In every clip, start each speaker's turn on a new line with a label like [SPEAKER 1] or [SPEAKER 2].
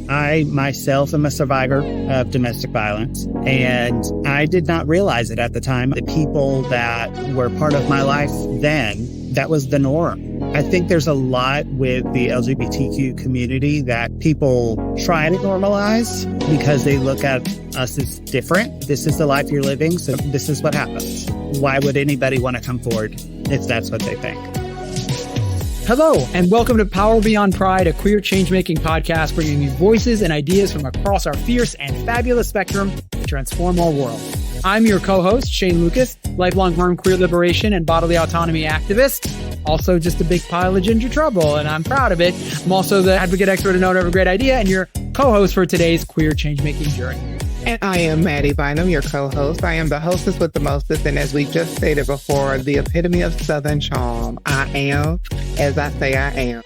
[SPEAKER 1] I myself am a survivor of domestic violence, and I did not realize it at the time. The people that were part of my life then, that was the norm. I think there's a lot with the LGBTQ community that people try to normalize because they look at us as different. This is the life you're living, so this is what happens. Why would anybody want to come forward if that's what they think?
[SPEAKER 2] Hello, and welcome to Power Beyond Pride, a queer change-making podcast bringing you voices and ideas from across our fierce and fabulous spectrum to transform our world. I'm your co-host, Shane Lukas, lifelong queer liberation and bodily autonomy activist, also just a big pile of ginger trouble, and I'm proud of it. I'm also the advocate expert and owner of a great idea, and your co-host for today's queer change-making journey.
[SPEAKER 3] And I am Mattie, Bynum, your co-host. I am the hostess with the mostest, and as we just stated before, the epitome of Southern charm. I am as I say I am.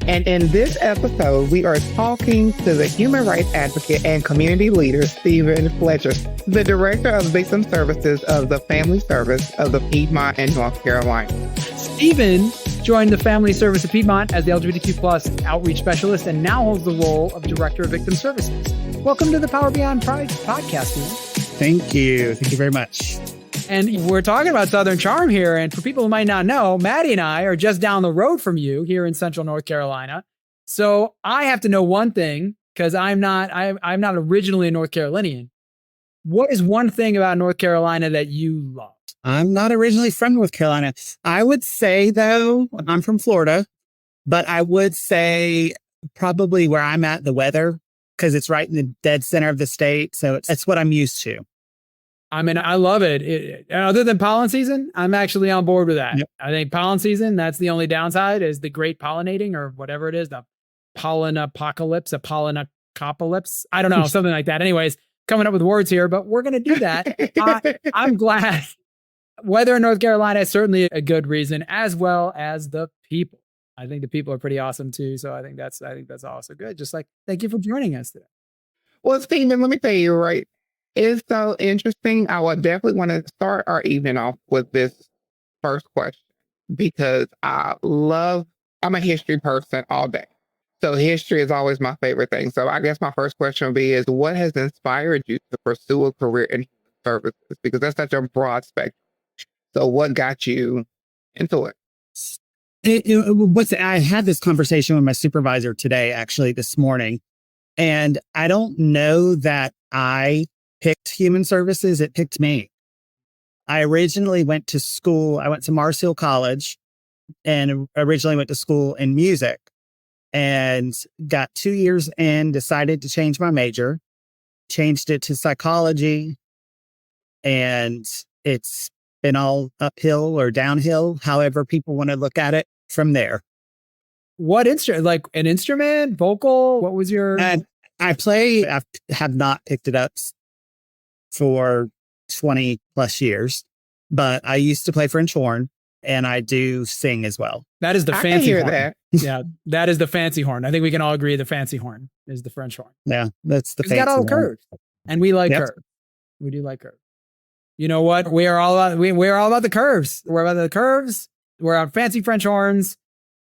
[SPEAKER 3] And in this episode, we are talking to the human rights advocate and community leader, Fletcher, the director of victim services of the Family Service of the Piedmont in North Carolina.
[SPEAKER 2] Stephen joined the Family Service of Piedmont as the LGBTQ plus outreach specialist and now holds the role of director of victim services. Welcome to the Power Beyond Pride podcast, Stephen.
[SPEAKER 1] Thank you. Thank you very much.
[SPEAKER 2] And we're talking about Southern charm here. And for people who might not know, Mattie and I are just down the road from you here in Central North Carolina. So I have to know one thing, because I'm not originally a North Carolinian. What is one thing about North Carolina that you love?
[SPEAKER 1] I'm not originally from North Carolina. I would say, though, I'm from Florida, but I would say probably where I'm at, the weather, because it's right in the dead center of the state. So it's what I'm used to.
[SPEAKER 2] I mean, I love it. Other than pollen season, I'm actually on board with that. Yep. I think pollen season, that's the only downside, is the great pollinating or whatever it is, the pollen apocalypse, a pollen apocalypse. I don't know, something like that. Anyways, coming up with words here, but we're going to do that. I'm glad. Weather in North Carolina is certainly a good reason, as well as the people. I think the people are pretty awesome too. So I think that's also good. Just like, thank you for joining us today.
[SPEAKER 3] Well, Stephen, let me tell you, right? It's so interesting. I would definitely want to start our evening off with this first question because I'm a history person all day. So history is always my favorite thing. So I guess my first question would be is what has inspired you to pursue a career in human services? Because that's such a broad spectrum. So what got you into it?
[SPEAKER 1] I had this conversation with my supervisor today, actually this morning, and I don't know that I picked human services. It picked me. I originally went to school. I went to Mars Hill College and originally went to school in music and got 2 years in, decided to change my major, changed it to psychology. And it's been all uphill or downhill, however people want to look at it from there.
[SPEAKER 2] What instrument? Like an instrument, vocal? What was your...
[SPEAKER 1] I have not picked it up for 20 plus years, but I used to play French horn and I do sing as well.
[SPEAKER 2] That is the fancy horn.
[SPEAKER 3] That.
[SPEAKER 2] Yeah, that is the fancy horn. I think we can all agree the fancy horn is the French horn.
[SPEAKER 1] Yeah, that's the fancy horn.
[SPEAKER 2] It's got all the curves, and we like curves. We do like curves. You know what? We're all about the curves. We're about the curves. We're about fancy French horns,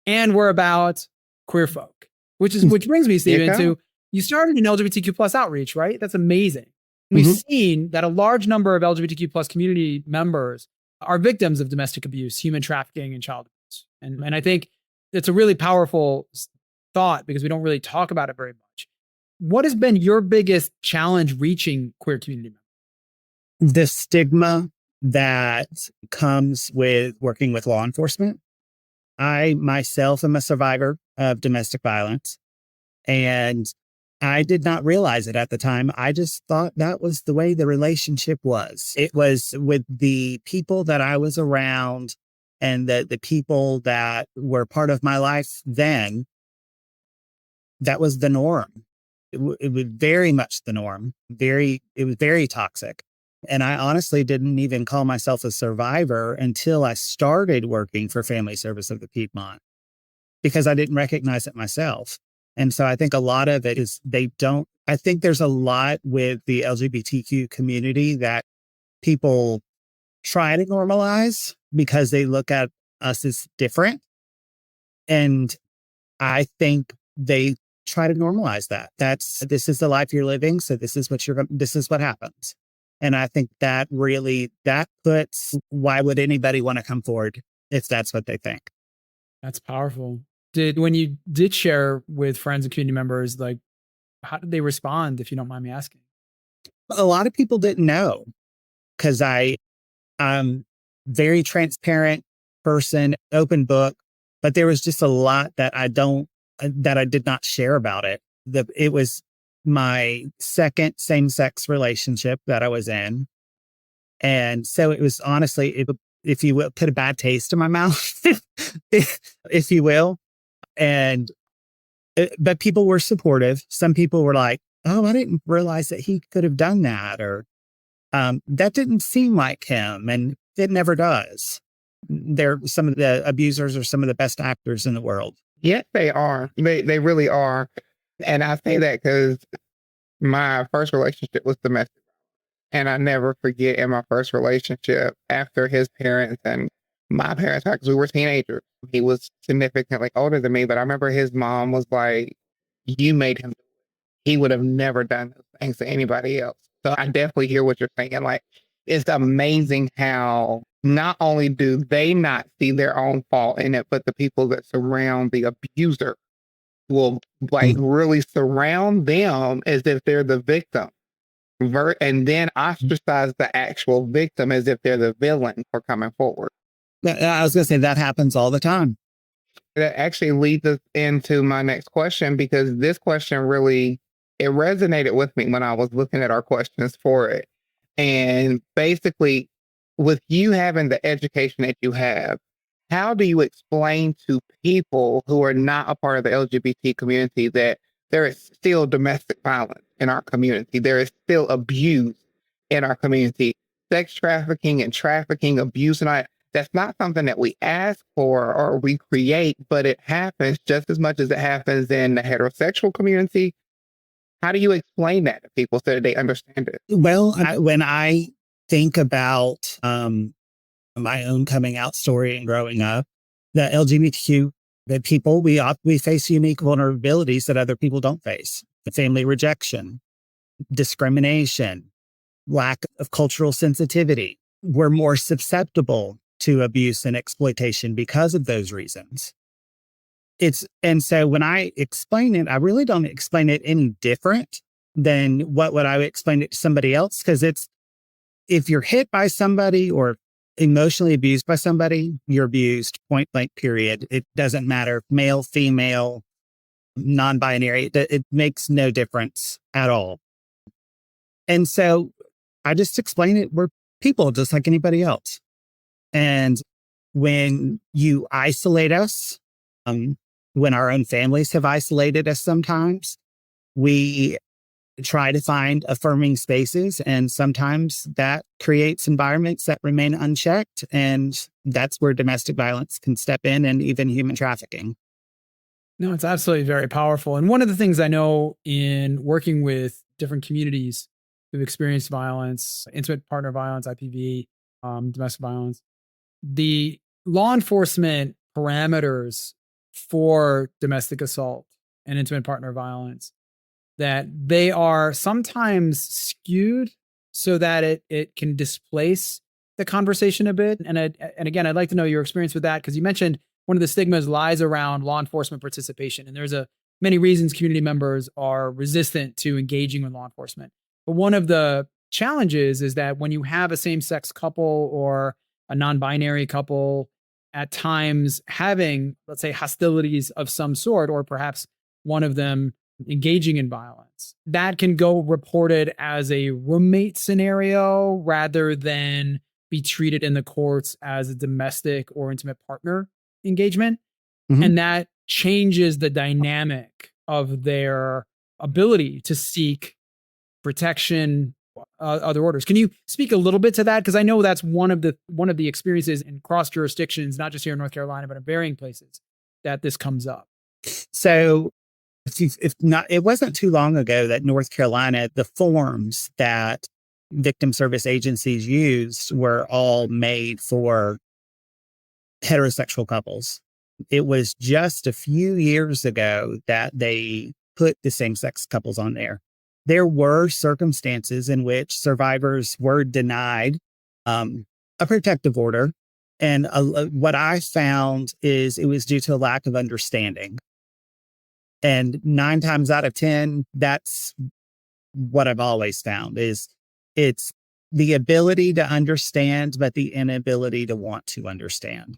[SPEAKER 2] and we're about queer folk. Which brings me, Stephen, to you started in LGBTQ plus outreach, right? That's amazing. We've seen that a large number of LGBTQ plus community members are victims of domestic abuse, human trafficking, and child abuse. And I think it's a really powerful thought because we don't really talk about it very much. What has been your biggest challenge reaching queer community members?
[SPEAKER 1] The stigma that comes with working with law enforcement. I myself am a survivor of domestic violence, and I did not realize it at the time. I just thought that was the way the relationship was. It was with the people that I was around and the people that were part of my life then. That was the norm. It was very much the norm. It was very toxic. And I honestly didn't even call myself a survivor until I started working for Family Service of the Piedmont because I didn't recognize it myself. And so I think a lot of it is I think there's a lot with the LGBTQ community that people try to normalize because they look at us as different. And I think they try to normalize that. This is the life you're living. So this is what happens. And I think that puts, why would anybody want to come forward if that's what they think?
[SPEAKER 2] That's powerful. When you did share with friends and community members, like, how did they respond, if you don't mind me asking?
[SPEAKER 1] A lot of people didn't know, because I'm very transparent person, open book, but there was just a lot that I did not share about it. It was my second same-sex relationship that I was in. And so it was honestly, if you will, put a bad taste in my mouth, if you will. But people were supportive. Some people were like, oh, I didn't realize that he could have done that. Or that didn't seem like him. And it never does. Some of the abusers are some of the best actors in the world.
[SPEAKER 3] Yes, they are. They really are. And I say that because my first relationship was domestic. And I never forget, in my first relationship, after his parents and my parents, because we were teenagers, he was significantly older than me, but I remember his mom was like, you made him do it. He would have never done those things to anybody else. So I definitely hear what you're saying. Like, it's amazing how not only do they not see their own fault in it, but the people that surround the abuser will really surround them as if they're the victim. And then ostracize the actual victim as if they're the villain for coming forward.
[SPEAKER 1] I was going to say that happens all the time.
[SPEAKER 3] That actually leads us into my next question, because this question it resonated with me when I was looking at our questions for it. And basically, with you having the education that you have, how do you explain to people who are not a part of the LGBT community that there is still domestic violence in our community? There is still abuse in our community. Sex trafficking and trafficking, abuse, and that's not something that we ask for or we create, but it happens just as much as it happens in the heterosexual community. How do you explain that to people so that they understand it?
[SPEAKER 1] Well, when I think about my own coming out story and growing up, the LGBTQ people, we face unique vulnerabilities that other people don't face. The family rejection, discrimination, lack of cultural sensitivity. We're more susceptible to abuse and exploitation because of those reasons. And so when I explain it, I really don't explain it any different than what would I explain it to somebody else. Because if you're hit by somebody or emotionally abused by somebody, you're abused, point blank, period. It doesn't matter, male, female, non-binary. It makes no difference at all. And so I just explain it. We're people just like anybody else. And when you isolate us, when our own families have isolated us sometimes, we try to find affirming spaces. And sometimes that creates environments that remain unchecked. And that's where domestic violence can step in, and even human trafficking.
[SPEAKER 2] No, it's absolutely very powerful. And one of the things I know in working with different communities who've experienced violence, intimate partner violence, IPV, domestic violence, the law enforcement parameters for domestic assault and intimate partner violence, that they are sometimes skewed so that it can displace the conversation a bit. And again, I'd like to know your experience with that, because you mentioned one of the stigmas lies around law enforcement participation. And there's many reasons community members are resistant to engaging with law enforcement. But one of the challenges is that when you have a same-sex couple or a non-binary couple at times having, let's say, hostilities of some sort, or perhaps one of them engaging in violence, that can go reported as a roommate scenario rather than be treated in the courts as a domestic or intimate partner engagement. Mm-hmm. And that changes the dynamic of their ability to seek protection, other orders. Can you speak a little bit to that? Because I know that's one of the experiences in cross jurisdictions, not just here in North Carolina, but in varying places, that this comes up.
[SPEAKER 1] So it wasn't too long ago that North Carolina, the forms that victim service agencies used were all made for heterosexual couples. It was just a few years ago that they put the same-sex couples on there. There were circumstances in which survivors were denied a protective order. And what I found is it was due to a lack of understanding. And 9 times out of 10, that's what I've always found is it's the ability to understand, but the inability to want to understand.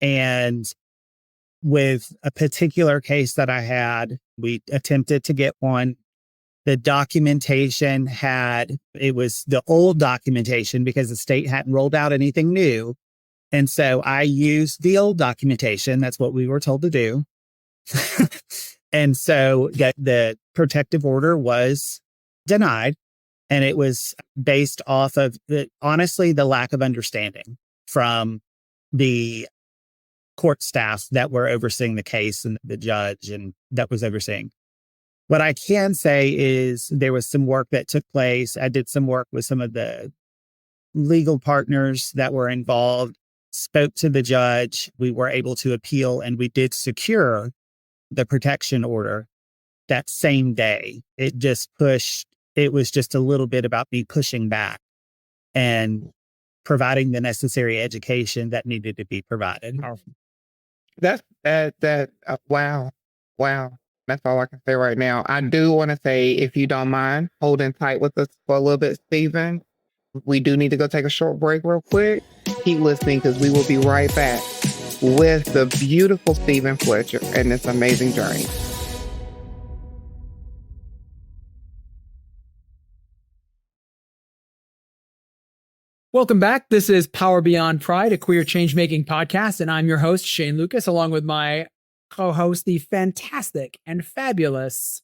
[SPEAKER 1] And with a particular case that I had, we attempted to get one. The documentation it was the old documentation because the state hadn't rolled out anything new. And so I used the old documentation. That's what we were told to do. And so the protective order was denied. And it was based off of, honestly, the lack of understanding from the court staff that were overseeing the case and the judge and that was overseeing. What I can say is there was some work that took place. I did some work with some of the legal partners that were involved, spoke to the judge. We were able to appeal and we did secure the protection order that same day. It was just a little bit about me pushing back and providing the necessary education that needed to be provided.
[SPEAKER 3] Wow. That's all I can say right now. I do want to say, if you don't mind holding tight with us for a little bit, Stephen, we do need to go take a short break real quick. Keep listening because we will be right back with the beautiful Stephen Fletcher and this amazing journey.
[SPEAKER 2] Welcome back. This is Power Beyond Pride, a queer change-making podcast, and I'm your host, Shane Lukas, along with my co-host, the fantastic and fabulous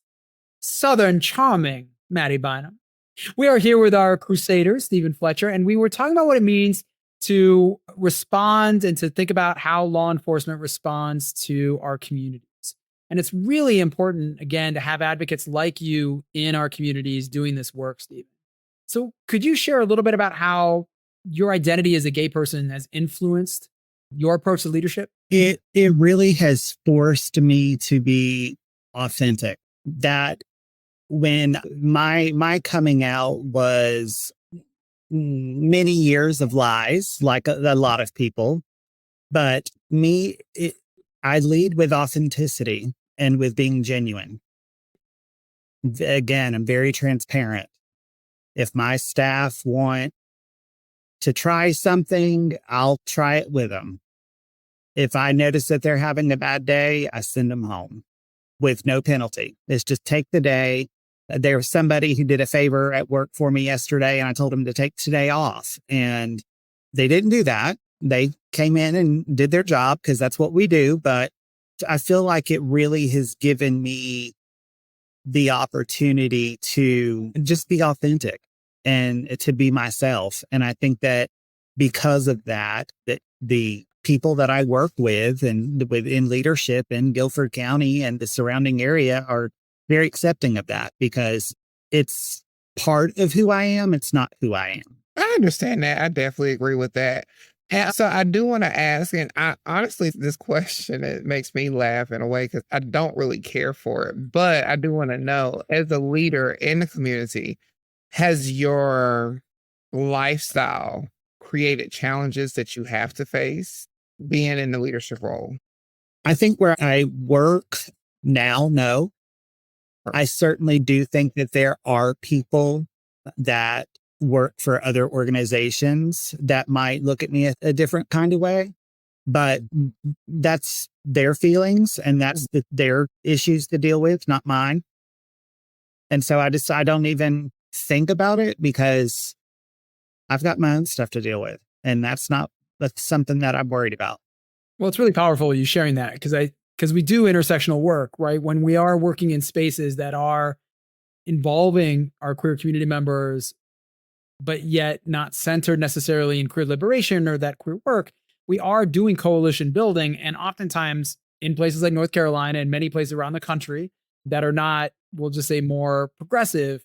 [SPEAKER 2] Southern charming Mattie Bynum. We are here with our crusader, Stephen Fletcher, and we were talking about what it means to respond and to think about how law enforcement responds to our communities. And it's really important, again, to have advocates like you in our communities doing this work, Stephen. So could you share a little bit about how your identity as a gay person has influenced your approach to leadership?
[SPEAKER 1] It really has forced me to be authentic. That when my coming out was many years of lies, like a lot of people, but I lead with authenticity and with being genuine. Again, I'm very transparent. If my staff want to try something, I'll try it with them. If I notice that they're having a bad day, I send them home with no penalty. It's just take the day. There was somebody who did a favor at work for me yesterday, and I told them to take today off. And they didn't do that. They came in and did their job because that's what we do. But I feel like it really has given me the opportunity to just be authentic and to be myself. And I think that because of that the people that I work with and within leadership in Guilford County and the surrounding area are very accepting of that because it's part of who I am. It's not who I am.
[SPEAKER 3] I understand that. I definitely agree with that. And so I do want to ask, and I honestly, this question, it makes me laugh in a way because I don't really care for it, but I do want to know, as a leader in the community, has your lifestyle created challenges that you have to face being in the leadership role?
[SPEAKER 1] I think where I work now, no. I certainly do think that there are people that work for other organizations that might look at me a different kind of way, but that's their feelings and that's their issues to deal with, not mine. And so I don't even think about it because I've got my own stuff to deal with. And that's something that I'm worried about.
[SPEAKER 2] Well, it's really powerful you sharing that because we do intersectional work, right? When we are working in spaces that are involving our queer community members, but yet not centered necessarily in queer liberation or that queer work, we are doing coalition building. And oftentimes in places like North Carolina and many places around the country that are not, we'll just say, more progressive,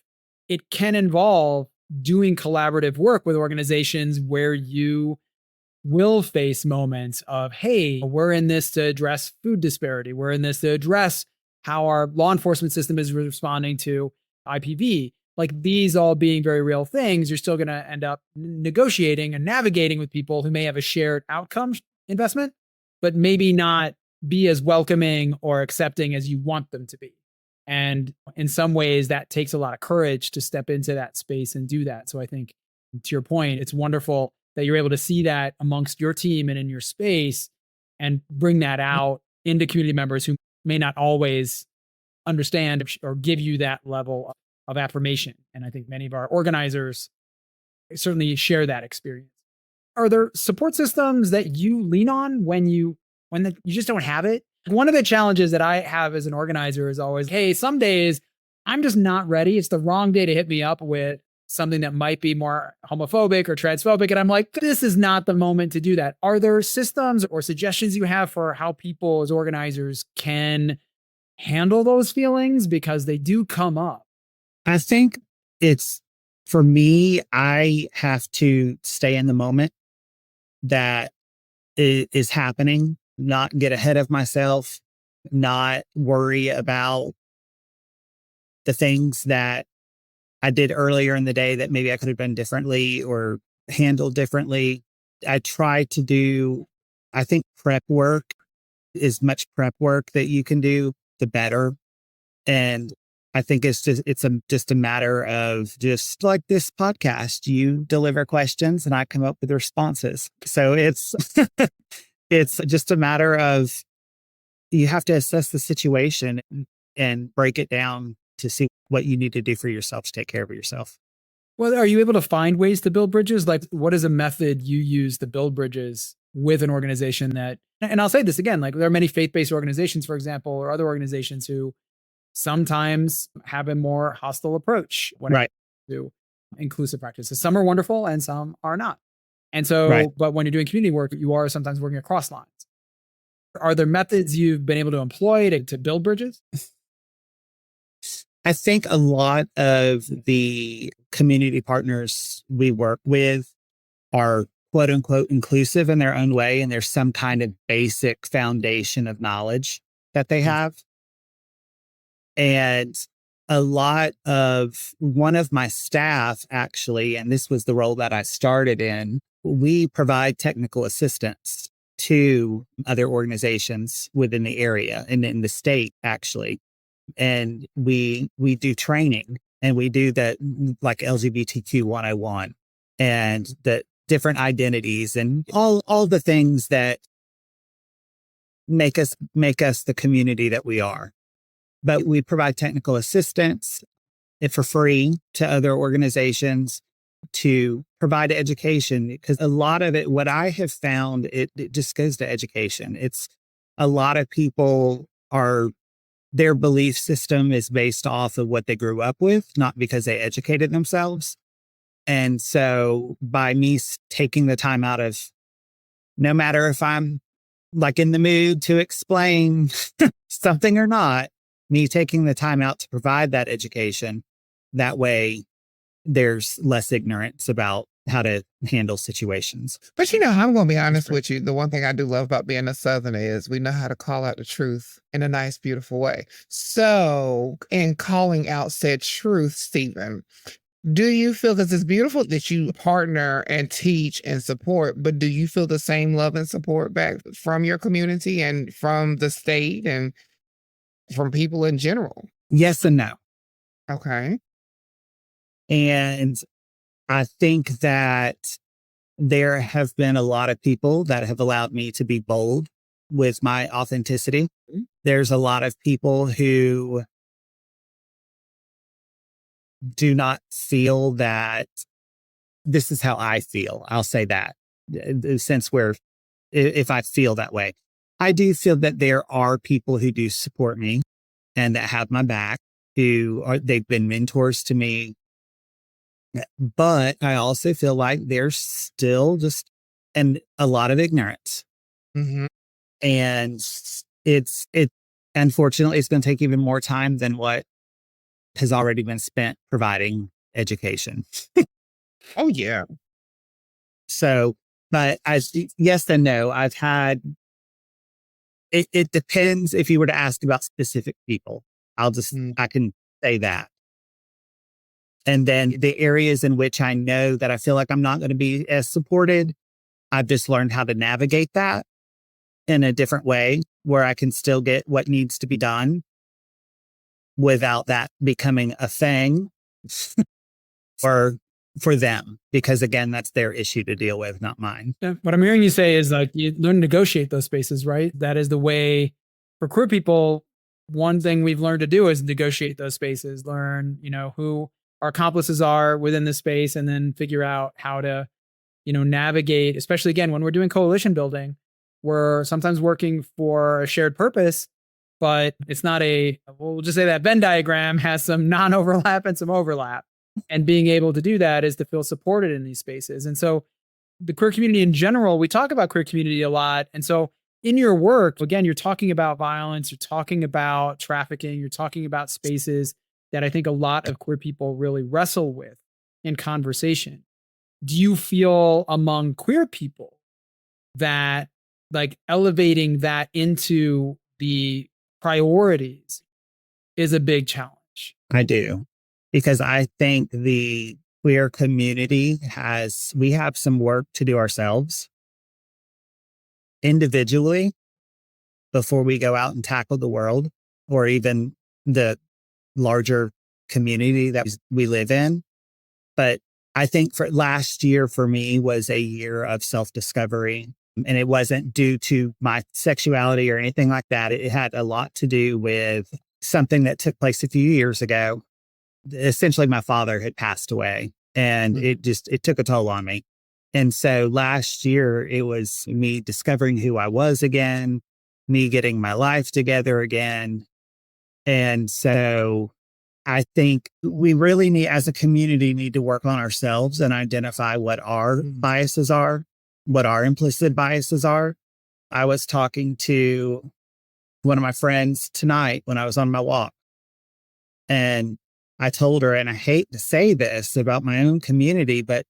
[SPEAKER 2] it can involve doing collaborative work with organizations where you will face moments of, hey, we're in this to address food disparity. We're in this to address how our law enforcement system is responding to IPV. Like these all being very real things, you're still going to end up negotiating and navigating with people who may have a shared outcome investment, but maybe not be as welcoming or accepting as you want them to be. And in some ways, that takes a lot of courage to step into that space and do that. So I think, to your point, it's wonderful that you're able to see that amongst your team and in your space and bring that out into community members who may not always understand or give you that level of affirmation. And I think many of our organizers certainly share that experience. Are there support systems that you lean on when you just don't have it? One of the challenges that I have as an organizer is always, hey, some days I'm just not ready. It's the wrong day to hit me up with something that might be more homophobic or transphobic. And I'm like, this is not the moment to do that. Are there systems or suggestions you have for how people as organizers can handle those feelings? Because they do come up.
[SPEAKER 1] I think for me, I have to stay in the moment that is happening, not get ahead of myself, not worry about the things that I did earlier in the day that maybe I could have done differently or handled differently. I try to do, I think prep work, as much prep work that you can do, the better. And I think it's just a matter of just like this podcast, you deliver questions and I come up with responses. So it's just a matter of you have to assess the situation and break it down to see what you need to do for yourself to take care of yourself.
[SPEAKER 2] Well, are you able to find ways to build bridges? Like, what is a method you use to build bridges with an organization that, and I'll say this again, like there are many faith-based organizations, for example, or other organizations who sometimes have a more hostile approach when it comes to inclusive practices. Some are wonderful and some are not. And so, but when you're doing community work, you are sometimes working across lines. Are there methods you've been able to employ to build bridges?
[SPEAKER 1] I think a lot of the community partners we work with are quote unquote inclusive in their own way. And there's some kind of basic foundation of knowledge that they have. And a lot of one of my staff actually, and this was the role that I started in, we provide technical assistance to other organizations within the area and in the state actually. And we do training and we do that like LGBTQ 101 and the different identities and all the things that make us the community that we are. But we provide technical assistance for free to other organizations to provide education, because a lot of it, what I have found, it just goes to education. It's a lot of people their belief system is based off of what they grew up with, not because they educated themselves. And so by me taking the time out of, no matter if I'm like in the mood to explain something or not, me taking the time out to provide that education, that way there's less ignorance about how to handle situations.
[SPEAKER 3] But I'm going to be honest with you. The one thing I do love about being a Southerner is we know how to call out the truth in a nice, beautiful way. So in calling out said truth, Stephen, do you feel, because it's beautiful that you partner and teach and support, but do you feel the same love and support back from your community and from the state and from people in general?
[SPEAKER 1] Yes and no.
[SPEAKER 3] Okay.
[SPEAKER 1] And I think that there have been a lot of people that have allowed me to be bold with my authenticity. There's a lot of people who do not feel that this is how I feel. I'll say that, since if I feel that way. I do feel that there are people who do support me and that have my back, they've been mentors to me. But I also feel like there's still just a lot of ignorance.
[SPEAKER 3] Mm-hmm.
[SPEAKER 1] And unfortunately, it's going to take even more time than what has already been spent providing education.
[SPEAKER 3] Oh, yeah.
[SPEAKER 1] So, but yes and no. It depends if you were to ask about specific people. I can say that. And then the areas in which I know that I feel like I'm not going to be as supported, I've just learned how to navigate that in a different way where I can still get what needs to be done without that becoming a thing or for them, because again, that's their issue to deal with, not mine.
[SPEAKER 2] Yeah. What I'm hearing you say is like you learn to negotiate those spaces, right? That is the way for queer people. One thing we've learned to do is negotiate those spaces, learn, who our accomplices are within the space, and then figure out how to, navigate, especially again, when we're doing coalition building, we're sometimes working for a shared purpose, but it's not we'll just say that Venn diagram has some non-overlap and some overlap. And being able to do that is to feel supported in these spaces. And so the queer community in general, we talk about queer community a lot. And so in your work, again, you're talking about violence, you're talking about trafficking, you're talking about spaces that I think a lot of queer people really wrestle with in conversation. Do you feel among queer people that like elevating that into the priorities is a big challenge?
[SPEAKER 1] I do. Because I think the queer community we have some work to do ourselves individually before we go out and tackle the world or even the larger community that we live in. But I think for last year for me was a year of self-discovery, and it wasn't due to my sexuality or anything like that. It had a lot to do with something that took place a few years ago. Essentially, my father had passed away, and it took a toll on me. And so last year, it was me discovering who I was again, me getting my life together again. And so I think we really need, as a community, need to work on ourselves and identify what our biases are, what our implicit biases are. I was talking to one of my friends tonight when I was on my walk, and I told her, and I hate to say this about my own community, but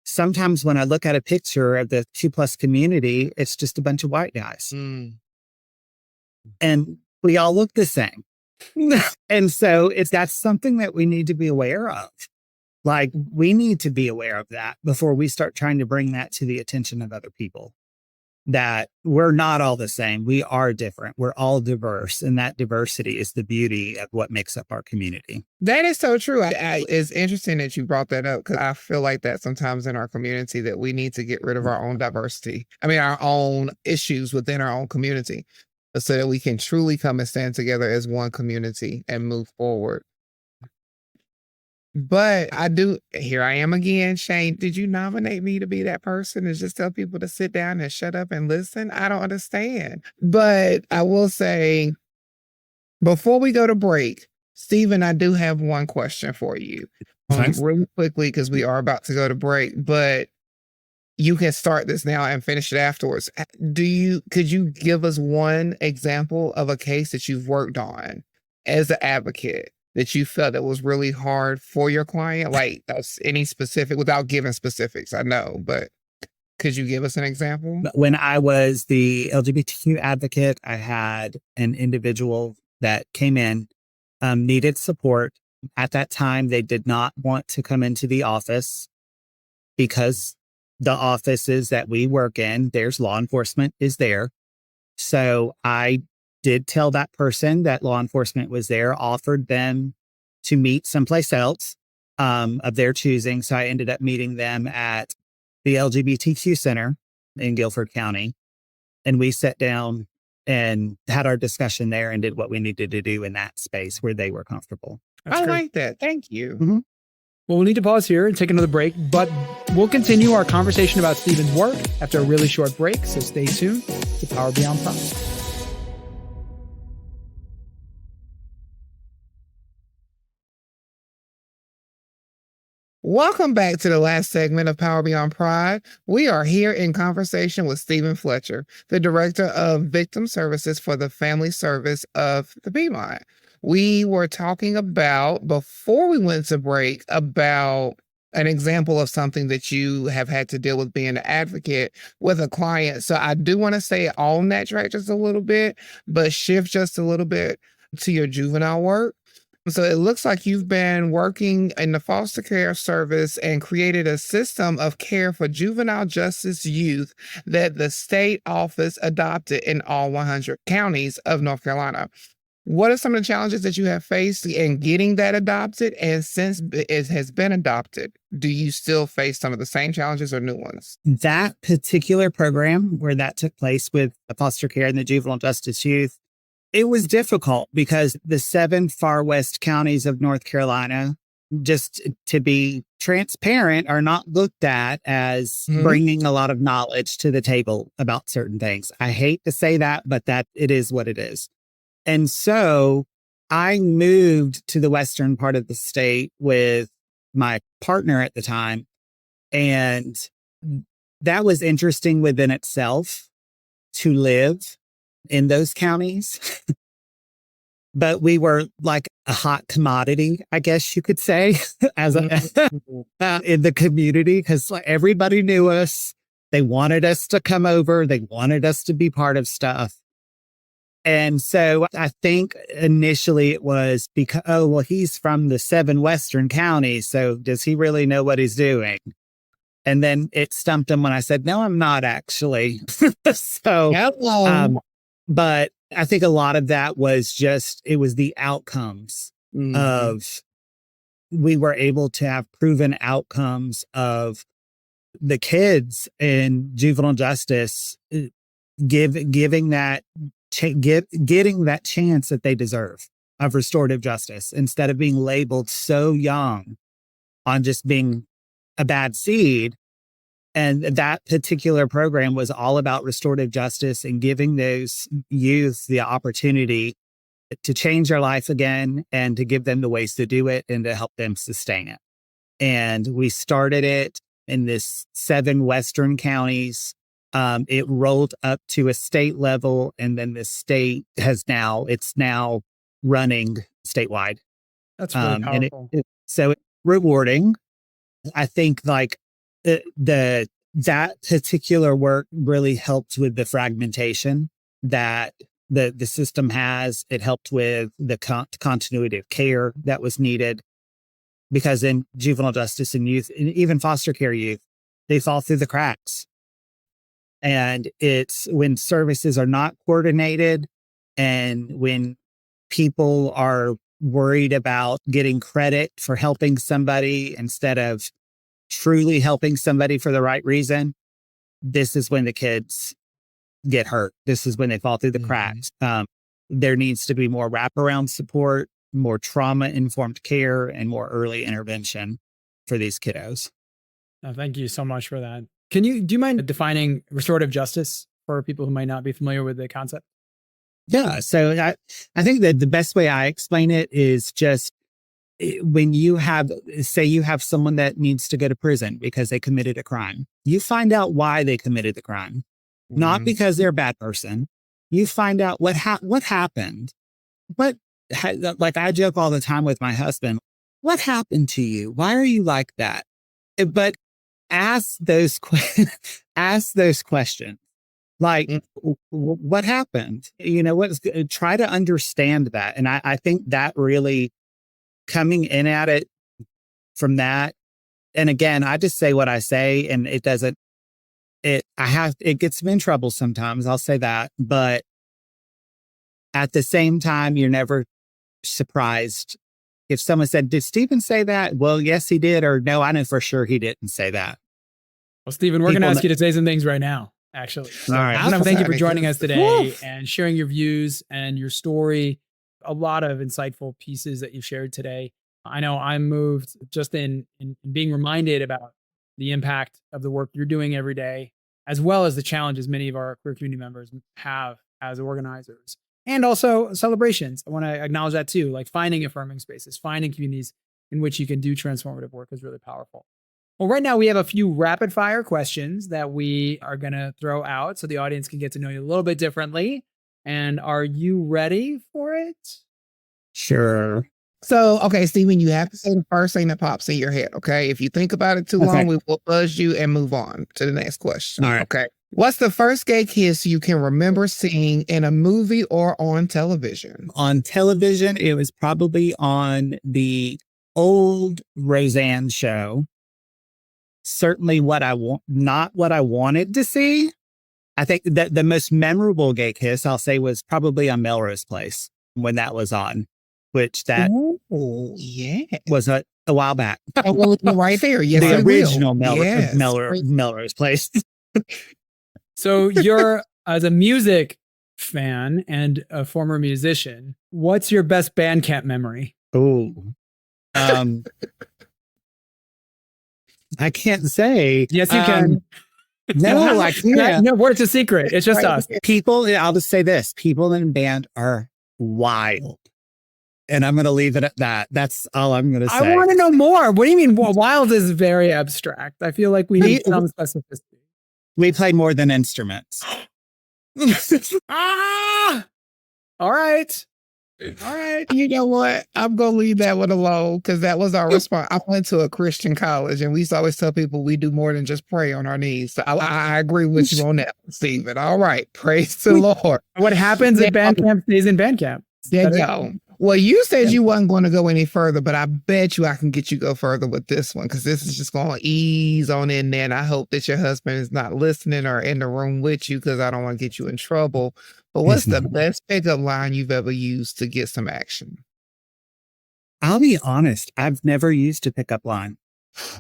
[SPEAKER 1] sometimes when I look at a picture of the 2+ community, it's just a bunch of white guys. And we all look the same. And so that's something that we need to be aware of. Like, we need to be aware of that before we start trying to bring that to the attention of other people. That we're not all the same. We are different. We're all diverse. And that diversity is the beauty of what makes up our community.
[SPEAKER 3] That is so true. It's interesting that you brought that up, because I feel like that sometimes in our community that we need to get rid of our own diversity. I mean, our own issues within our own community, so that we can truly come and stand together as one community and move forward. But here I am again, Shane, did you nominate me to be that person and just tell people to sit down and shut up and listen? I don't understand. But I will say, before we go to break, Stephen, I do have one question for you. Really quickly, because we are about to go to break, but you can start this now and finish it afterwards. Could you give us one example of a case that you've worked on as an advocate that you felt that was really hard for your client? Like, that's any specific, without giving specifics, I know, but could you give us an example?
[SPEAKER 1] When I was the LGBTQ advocate, I had an individual that came in, needed support. At that time, they did not want to come into the office because the offices that we work in, there's law enforcement is there. So I did tell that person that law enforcement was there, offered them to meet someplace else of their choosing. So I ended up meeting them at the LGBTQ Center in Guilford County. And we sat down and had our discussion there and did what we needed to do in that space where they were comfortable.
[SPEAKER 3] I like that. Thank you.
[SPEAKER 1] Mm-hmm.
[SPEAKER 2] Well, we'll need to pause here and take another break, but we'll continue our conversation about Stephen's work after a really short break. So stay tuned to Power Beyond Pride.
[SPEAKER 3] Welcome back to the last segment of Power Beyond Pride. We are here in conversation with Stephen Fletcher, the Director of Victim Services for the Family Service of the Piedmont. We were talking about, before we went to break, about an example of something that you have had to deal with being an advocate with a client. So I do want to stay on that track just a little bit, but shift just a little bit to your juvenile work. So it looks like you've been working in the foster care service and created a system of care for juvenile justice youth that the state office adopted in all 100 counties of North Carolina. What are some of the challenges that you have faced in getting that adopted? And since it has been adopted, do you still face some of the same challenges or new ones?
[SPEAKER 1] That particular program where that took place with the foster care and the juvenile justice youth, it was difficult because the 7 far west counties of North Carolina, just to be transparent, are not looked at as bringing a lot of knowledge to the table about certain things. I hate to say that, but that it is what it is. And so I moved to the western part of the state with my partner at the time. And that was interesting within itself to live in those counties. But we were like a hot commodity, I guess you could say, as in the community, because everybody knew us. They wanted us to come over. They wanted us to be part of stuff. And so I think initially it was because, oh, well, he's from the 7 western counties. So does he really know what he's doing? And then it stumped him when I said, no, I'm not actually. But I think a lot of that was just, it was the outcomes of, we were able to have proven outcomes of the kids in juvenile justice getting that chance that they deserve of restorative justice instead of being labeled so young on just being a bad seed. And that particular program was all about restorative justice and giving those youth the opportunity to change their life again and to give them the ways to do it and to help them sustain it. And we started it in this 7 western counties. It rolled up to a state level, and then the state it's now running statewide.
[SPEAKER 2] That's really powerful.
[SPEAKER 1] So it's rewarding. I think that particular work really helped with the fragmentation that the system has. It helped with the continuity of care that was needed, because in juvenile justice and youth, and even foster care youth, they fall through the cracks. And it's when services are not coordinated and when people are worried about getting credit for helping somebody instead of truly helping somebody for the right reason, this is when the kids get hurt. This is when they fall through the cracks. There needs to be more wraparound support, more trauma-informed care, and more early intervention for these kiddos.
[SPEAKER 2] Thank you so much for that. Do you mind defining restorative justice for people who might not be familiar with the concept?
[SPEAKER 1] Yeah. So I think that the best way I explain it is just when you have someone that needs to go to prison because they committed a crime, you find out why they committed the crime, not because they're a bad person. You find out what happened. Like I joke all the time with my husband, what happened to you? Why are you like that? But ask those questions. Like, what happened? Try to understand that. And I think that really coming in at it from that. And again, I just say what I say, and it gets me in trouble sometimes. I'll say that. But at the same time, you're never surprised if someone said, did Stephen say that? Well, yes, he did. Or no, I know for sure he didn't say that.
[SPEAKER 2] Well, Stephen, we're going to ask you to say some things right now, actually. So,
[SPEAKER 1] all right.
[SPEAKER 2] I want to thank you for joining us today and sharing your views and your story. A lot of insightful pieces that you've shared today. I know I'm moved just in being reminded about the impact of the work you're doing every day, as well as the challenges many of our queer community members have as organizers. And also celebrations. I want to acknowledge that too, like finding affirming spaces, finding communities in which you can do transformative work is really powerful. Well, right now we have a few rapid fire questions that we are going to throw out so the audience can get to know you a little bit differently. And are you ready for it?
[SPEAKER 1] Sure.
[SPEAKER 3] So, okay, Stephen, you have to say the first thing that pops in your head, okay? If you think about it too long, we will buzz you and move on to the next question.
[SPEAKER 1] All right.
[SPEAKER 3] Okay. What's the first gay kiss you can remember seeing in a movie or on television?
[SPEAKER 1] On television, it was probably on the old Roseanne show. Certainly not what I wanted to see. I think that the most memorable gay kiss, I'll say, was probably on Melrose Place when that was on, which that was a while back.
[SPEAKER 3] Well, right there. Yes,
[SPEAKER 1] the original
[SPEAKER 3] yes.
[SPEAKER 1] Melrose Place.
[SPEAKER 2] So you're, as a music fan and a former musician, what's your best Bandcamp memory?
[SPEAKER 1] Oh, I can't say.
[SPEAKER 2] Yes, you can.
[SPEAKER 1] No, I can't.
[SPEAKER 2] No, it's a secret. It's just us.
[SPEAKER 1] People, I'll just say this. People in band are wild. And I'm going to leave it at that. That's all I'm going to say.
[SPEAKER 2] I want to know more. What do you mean? Wild is very abstract. I feel like we need some specificity.
[SPEAKER 1] We play more than instruments.
[SPEAKER 2] Ah! All right.
[SPEAKER 3] All right. You know what? I'm going to leave that one alone because that was our response. I went to a Christian college and we used to always tell people we do more than just pray on our knees. So I agree with you on that, Stephen. All right. Praise the Lord.
[SPEAKER 2] What happens at band camp stays in band camp.
[SPEAKER 3] There you go. Well, you said you wasn't going to go any further, but I bet you I can get you go further with this one because this is just going to ease on in there. And I hope that your husband is not listening or in the room with you because I don't want to get you in trouble. But what's the best pickup line you've ever used to get some action?
[SPEAKER 1] I'll be honest. I've never used a pickup line.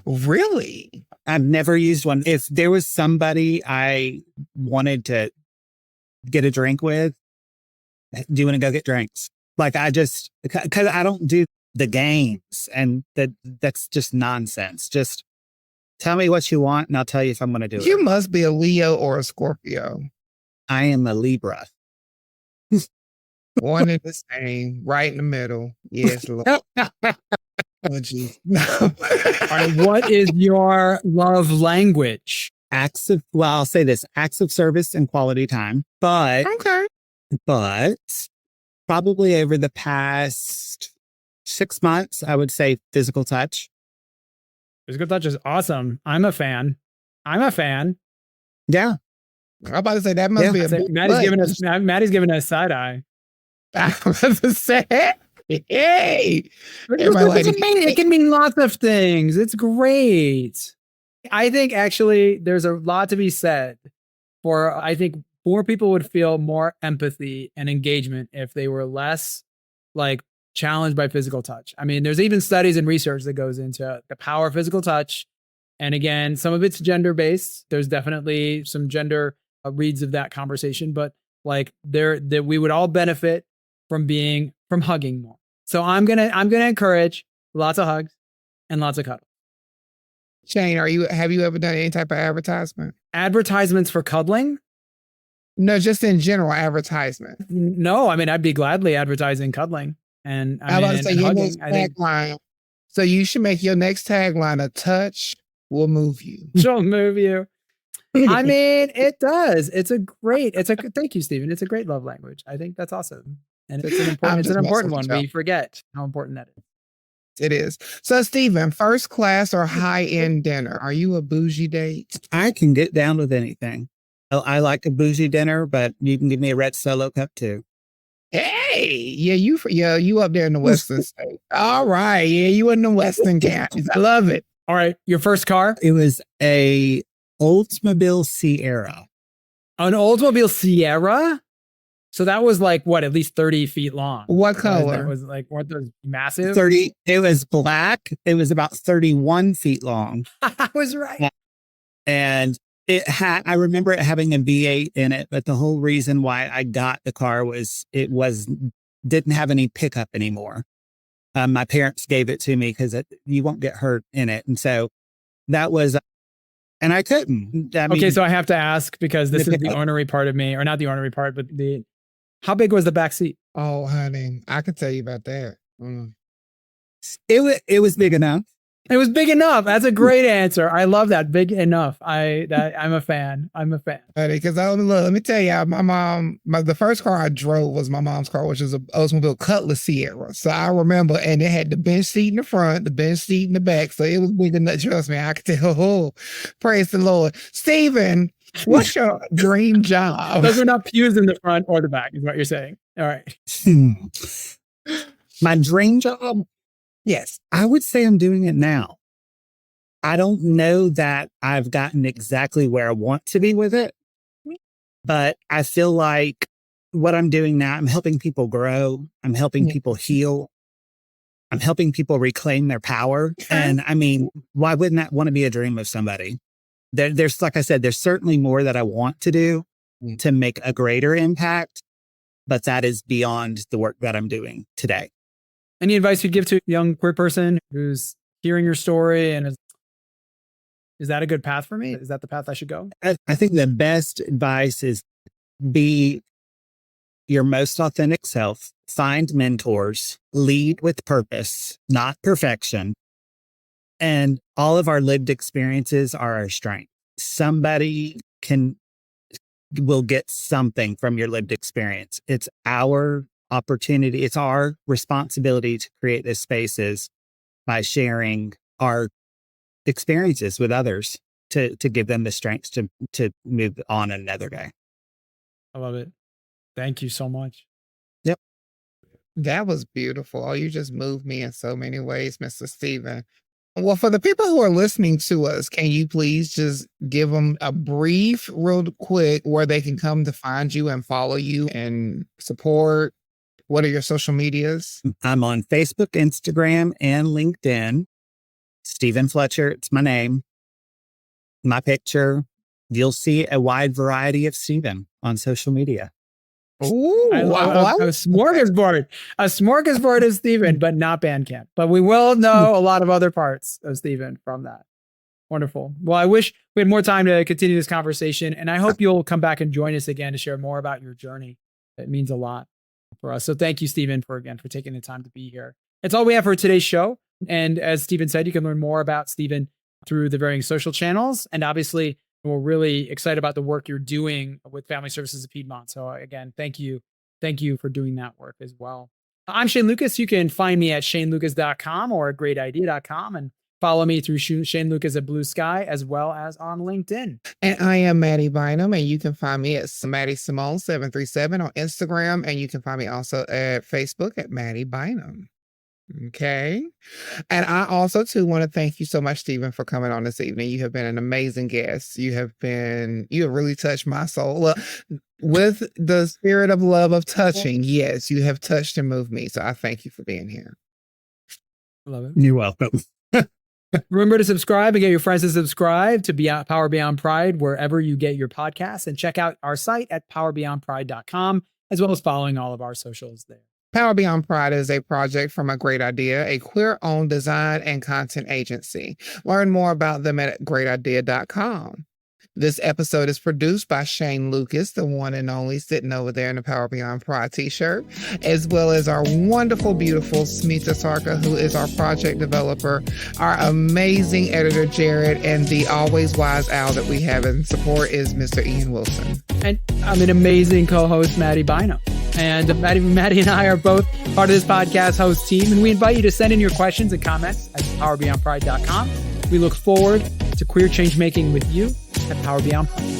[SPEAKER 3] Really?
[SPEAKER 1] I've never used one. If there was somebody I wanted to get a drink with, do you want to go get drinks? Like because I don't do the games and that's just nonsense. Just tell me what you want and I'll tell you if I'm going to do it.
[SPEAKER 3] You must be a Leo or a Scorpio. I
[SPEAKER 1] am a Libra.
[SPEAKER 3] One and the same, right in the middle. Yes, Lord. Oh, geez.
[SPEAKER 2] All right, what is your love language?
[SPEAKER 1] I'll say this, acts of service and quality time. But probably over the past 6 months, I would say physical touch.
[SPEAKER 2] Physical touch is awesome. I'm a fan.
[SPEAKER 1] Yeah.
[SPEAKER 3] I'm about to say that must be a big
[SPEAKER 2] Mattie's giving us side eye.
[SPEAKER 3] I was about to say, hey.
[SPEAKER 2] It can mean lots of things. It's great. I think actually there's a lot to be said for, I think more people would feel more empathy and engagement if they were less like challenged by physical touch. I mean, there's even studies and research that goes into the power of physical touch. And again, some of it's gender based. There's definitely some gender reads of that conversation, but like that we would all benefit from hugging more. So I'm gonna encourage lots of hugs and lots of cuddles.
[SPEAKER 3] Shane, have you ever done any type of advertisement?
[SPEAKER 2] Advertisements for cuddling?
[SPEAKER 3] No, just in general advertisement.
[SPEAKER 2] No, I mean I'd be gladly advertising cuddling and hugging.
[SPEAKER 3] Tagline. So you should make your next tagline: "A touch will move you."
[SPEAKER 2] She'll move you. I mean, it does. Thank you, Stephen. It's a great love language. I think that's awesome. And it's an important one. We forget how important that is.
[SPEAKER 3] It is. So, Stephen, first class or high-end dinner? Are you a bougie date?
[SPEAKER 1] I can get down with anything. I like a bougie dinner, but you can give me a red Solo cup too.
[SPEAKER 3] Hey, you up there in the Western state. All right. Yeah, you in the Western counties. I love it.
[SPEAKER 2] All right. Your first car?
[SPEAKER 1] It was a Oldsmobile Sierra.
[SPEAKER 2] An Oldsmobile Sierra? So that was like what, at least 30 feet long.
[SPEAKER 3] What color?
[SPEAKER 2] That was like, what, those massive?
[SPEAKER 1] 30. It was black. It was about 31 feet long.
[SPEAKER 2] I was right.
[SPEAKER 1] And I remember it having a V8 in it, but the whole reason why I got the car was didn't have any pickup anymore. My parents gave it to me because you won't get hurt in it. And so that was, and I couldn't.
[SPEAKER 2] Okay, so I have to ask because this is the ornery part of me, or not the ornery part, but how big was the back seat?
[SPEAKER 3] Oh, honey, I could tell you about that.
[SPEAKER 1] It was big enough.
[SPEAKER 2] It was big enough. That's a great answer. I love that. Big enough. I'm a fan.
[SPEAKER 3] Because let me tell you, my mom, the first car I drove was my mom's car, which is a Oldsmobile Cutlass Sierra. So I remember, and it had the bench seat in the front, the bench seat in the back. So it was big enough. Trust me, I could tell. Oh, praise the Lord. Stephen, what's your dream job?
[SPEAKER 2] Those are not pews in the front or the back, is what you're saying. All right.
[SPEAKER 1] My dream job? Yes, I would say I'm doing it now. I don't know that I've gotten exactly where I want to be with it, but I feel like what I'm doing now, I'm helping people grow. I'm helping people heal. I'm helping people reclaim their power. And I mean, why wouldn't that want to be a dream of somebody? There's, like I said, there's certainly more that I want to do to make a greater impact, but that is beyond the work that I'm doing today.
[SPEAKER 2] Any advice you'd give to a young queer person who's hearing your story and is that a good path for me? Is that the path I should go?
[SPEAKER 1] I think the best advice is be your most authentic self, find mentors, lead with purpose, not perfection. And all of our lived experiences are our strength. Somebody will get something from your lived experience. It's our opportunity. It's our responsibility to create these spaces by sharing our experiences with others to give them the strength to move on another day.
[SPEAKER 2] I love it. Thank you so much.
[SPEAKER 1] Yep.
[SPEAKER 3] That was beautiful. Oh, you just moved me in so many ways, Mr. Stephen. Well, for the people who are listening to us, can you please just give them a brief, real quick, where they can come to find you and follow you and support? What are your social medias?
[SPEAKER 1] I'm on Facebook, Instagram, and LinkedIn. Stephen Fletcher, it's my name. My picture. You'll see a wide variety of Stephen on social media.
[SPEAKER 3] Ooh,
[SPEAKER 2] a smorgasbord. A smorgasbord is Stephen, but not Bandcamp. But we will know a lot of other parts of Stephen from that. Wonderful. Well, I wish we had more time to continue this conversation, and I hope you'll come back and join us again to share more about your journey. It means a lot for us. So thank you, Stephen, for taking the time to be here. That's all we have for today's show. And as Stephen said, you can learn more about Stephen through the varying social channels. And obviously, we're really excited about the work you're doing with Family Services of Piedmont. So again, thank you. Thank you for doing that work as well. I'm Shane Lukas. You can find me at shanelukas.com or at greatidea.com and follow me through Shane Lukas at Blue Sky as well as on LinkedIn.
[SPEAKER 3] And I am Mattie Bynum, and you can find me at Mattie Simone 737 on Instagram. And you can find me also at Facebook at Mattie Bynum. Okay. And I also too want to thank you so much, Stephen, for coming on this evening. You have been an amazing guest. You have really touched my soul. Well, with the spirit of love of touching. Yes, you have touched and moved me. So I thank you for being here.
[SPEAKER 2] Love it.
[SPEAKER 1] You're welcome.
[SPEAKER 2] Remember to subscribe and get your friends to subscribe to Power Beyond Pride wherever you get your podcasts, and check out our site at powerbeyondpride.com, as well as following all of our socials there.
[SPEAKER 3] Power Beyond Pride is a project from A Great Idea, a queer-owned design and content agency. Learn more about them at greatidea.com. This episode is produced by Shane Lukas, the one and only, sitting over there in the Power Beyond Pride t-shirt, as well as our wonderful, beautiful Smita Sarka, who is our project developer, our amazing editor, Jared, and the always wise owl that we have in support is Mr. Ian Wilson.
[SPEAKER 2] And I'm an amazing co-host, Mattie Bynum. And Mattie and I are both part of this podcast host team, and we invite you to send in your questions and comments at powerbeyondpride.com. We look forward to queer change making with you at Power Beyond Pride.